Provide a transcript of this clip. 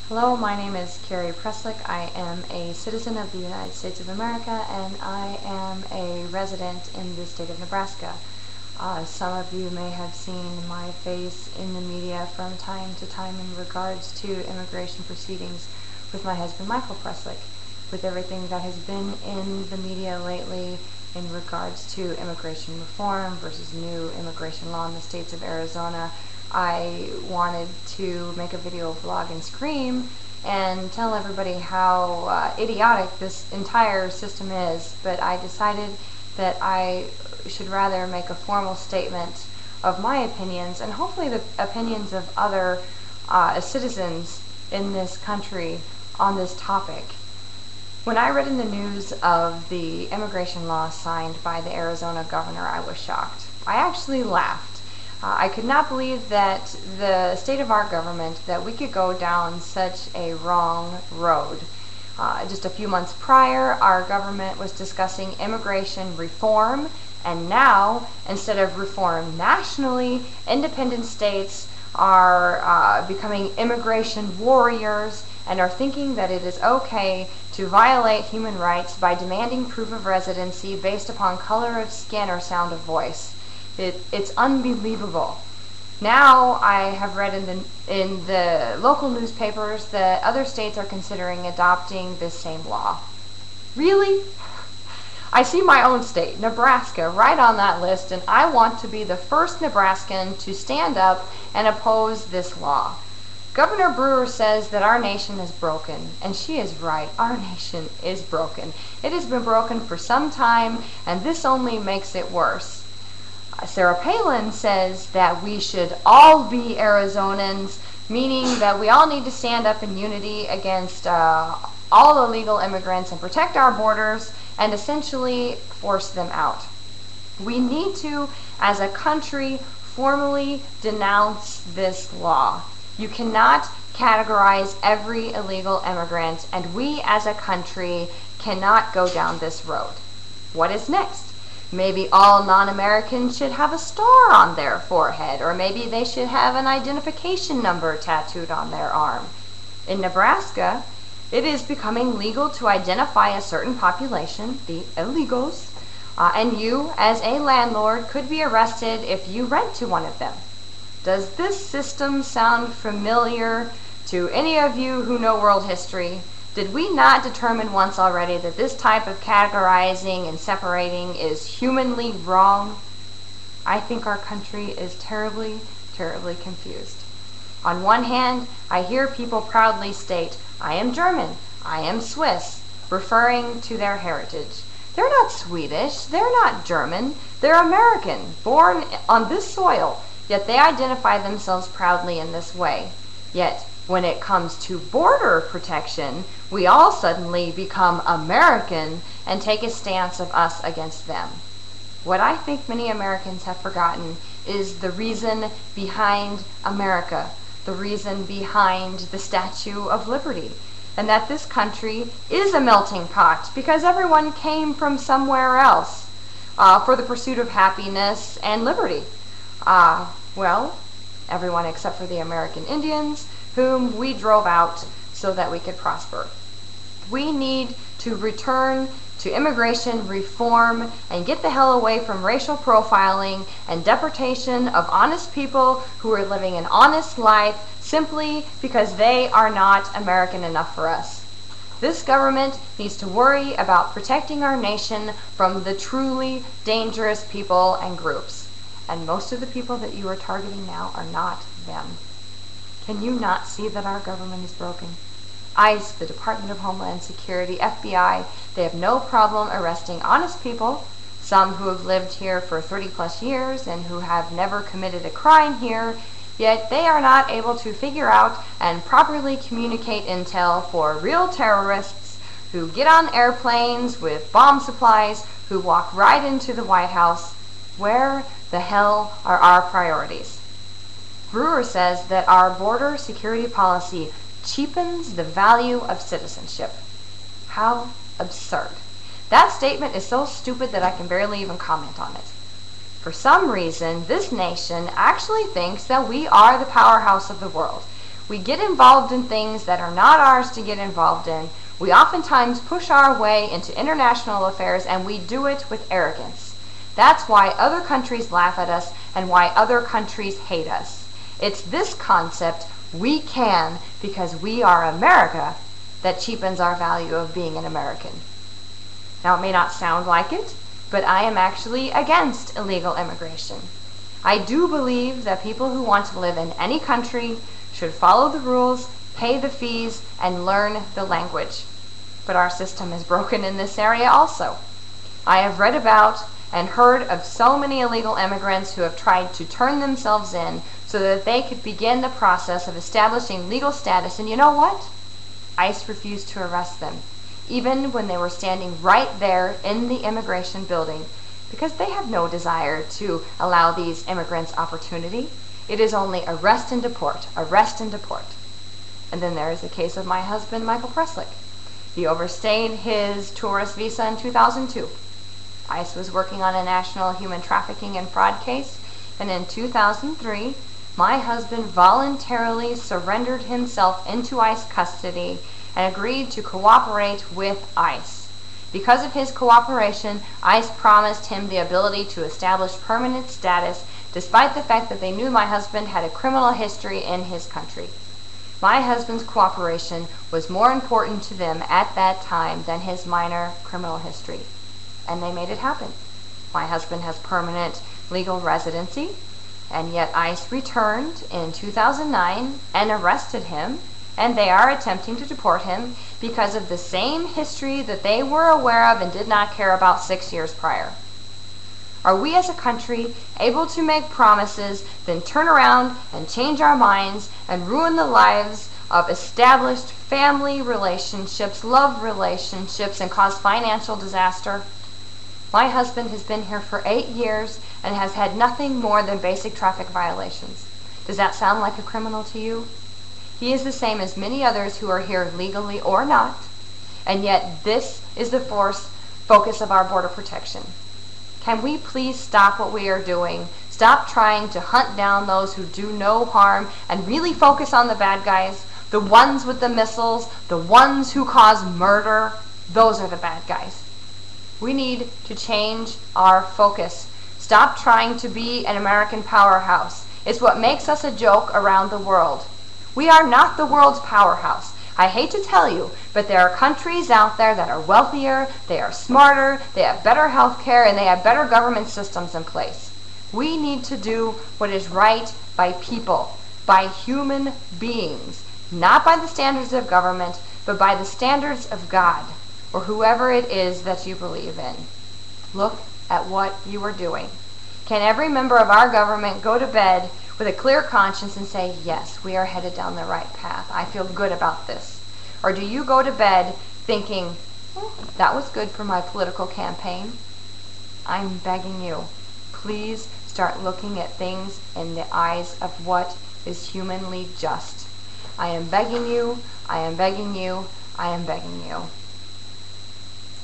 Hello, my name is Carrie Preslick. I am a citizen of the United States of America, and I am a resident in the state of Nebraska. Some of you may have seen my face in the media from time to time in regards to immigration proceedings with my husband Michael Preslick. With everything that has been in the media lately in regards to immigration reform versus new immigration law in the states of Arizona, I wanted to make a video vlog and scream and tell everybody how idiotic this entire system is, but I decided that I should rather make a formal statement of my opinions and hopefully the opinions of other citizens in this country on this topic. When I read in the news of the immigration law signed by the Arizona governor, I was shocked. I actually laughed. I could not believe that the state of our government, that we could go down such a wrong road. Just a few months prior, our government was discussing immigration reform, and now, instead of reform nationally, independent states are becoming immigration warriors and are thinking that it is okay to violate human rights by demanding proof of residency based upon color of skin or sound of voice. It's unbelievable. Now I have read in the local newspapers that other states are considering adopting this same law. Really? I see my own state, Nebraska, right on that list, and I want to be the first Nebraskan to stand up and oppose this law. Governor Brewer says that our nation is broken, and she is right. Our nation is broken. It has been broken for some time, and this only makes it worse. Sarah Palin says that we should all be Arizonans, meaning that we all need to stand up in unity against all illegal immigrants and protect our borders and essentially force them out. We need to, as a country, formally denounce this law. You cannot categorize every illegal immigrant, and we as a country cannot go down this road. What is next? Maybe all non-Americans should have a star on their forehead, or maybe they should have an identification number tattooed on their arm. In Nebraska, it is becoming legal to identify a certain population, the illegals, and you, as a landlord, could be arrested if you rent to one of them. Does this system sound familiar to any of you who know world history? Did we not determine once already that this type of categorizing and separating is humanly wrong? I think our country is terribly, terribly confused. On one hand, I hear people proudly state, I am German, I am Swiss, referring to their heritage. They're not Swedish, they're not German, they're American, born on this soil, yet they identify themselves proudly in this way. Yet, when it comes to border protection, we all suddenly become American and take a stance of us against them. What I think many Americans have forgotten is the reason behind America, the reason behind the Statue of Liberty, and that this country is a melting pot because everyone came from somewhere else for the pursuit of happiness and liberty. Well, everyone except for the American Indians, whom we drove out so that we could prosper. We need to return to immigration reform and get the hell away from racial profiling and deportation of honest people who are living an honest life simply because they are not American enough for us. This government needs to worry about protecting our nation from the truly dangerous people and groups. And most of the people that you are targeting now are not them. Can you not see that our government is broken? ICE, the Department of Homeland Security, FBI, they have no problem arresting honest people, some who have lived here for 30 plus years and who have never committed a crime here, yet they are not able to figure out and properly communicate intel for real terrorists who get on airplanes with bomb supplies, who walk right into the White House. Where the hell are our priorities? Brewer says that our border security policy cheapens the value of citizenship. How absurd. That statement is so stupid that I can barely even comment on it. For some reason, this nation actually thinks that we are the powerhouse of the world. We get involved in things that are not ours to get involved in. We oftentimes push our way into international affairs, and we do it with arrogance. That's why other countries laugh at us and why other countries hate us. It's this concept, we can because we are America, that cheapens our value of being an American. Now, it may not sound like it, but I am actually against illegal immigration. I do believe that people who want to live in any country should follow the rules, pay the fees, and learn the language. But our system is broken in this area also. I have read about and heard of so many illegal immigrants who have tried to turn themselves in so that they could begin the process of establishing legal status, and you know what? ICE refused to arrest them, even when they were standing right there in the immigration building, because they have no desire to allow these immigrants opportunity. It is only arrest and deport, arrest and deport. And then there is the case of my husband, Michael Preslick. He overstayed his tourist visa in 2002. ICE was working on a national human trafficking and fraud case, and in 2003, my husband voluntarily surrendered himself into ICE custody and agreed to cooperate with ICE. Because of his cooperation, ICE promised him the ability to establish permanent status, despite the fact that they knew my husband had a criminal history in his country. My husband's cooperation was more important to them at that time than his minor criminal history, and they made it happen. My husband has permanent legal residency, and yet ICE returned in 2009 and arrested him, and they are attempting to deport him because of the same history that they were aware of and did not care about 6 years prior. Are we as a country able to make promises, then turn around and change our minds and ruin the lives of established family relationships, love relationships, and cause financial disaster? My husband has been here for 8 years and has had nothing more than basic traffic violations. Does that sound like a criminal to you? He is the same as many others who are here legally or not, and yet this is the focus of our border protection. Can we please stop what we are doing? Stop trying to hunt down those who do no harm and really focus on the bad guys, the ones with the missiles, the ones who cause murder. Those are the bad guys. We need to change our focus. Stop trying to be an American powerhouse. It's what makes us a joke around the world. We are not the world's powerhouse. I hate to tell you, but there are countries out there that are wealthier, they are smarter, they have better health care, and they have better government systems in place. We need to do what is right by people, by human beings, not by the standards of government, but by the standards of God, or whoever it is that you believe in. Look at what you are doing. Can every member of our government go to bed with a clear conscience and say, yes, we are headed down the right path. I feel good about this. Or do you go to bed thinking, that was good for my political campaign? I'm begging you, please start looking at things in the eyes of what is humanly just. I am begging you, I am begging you, I am begging you.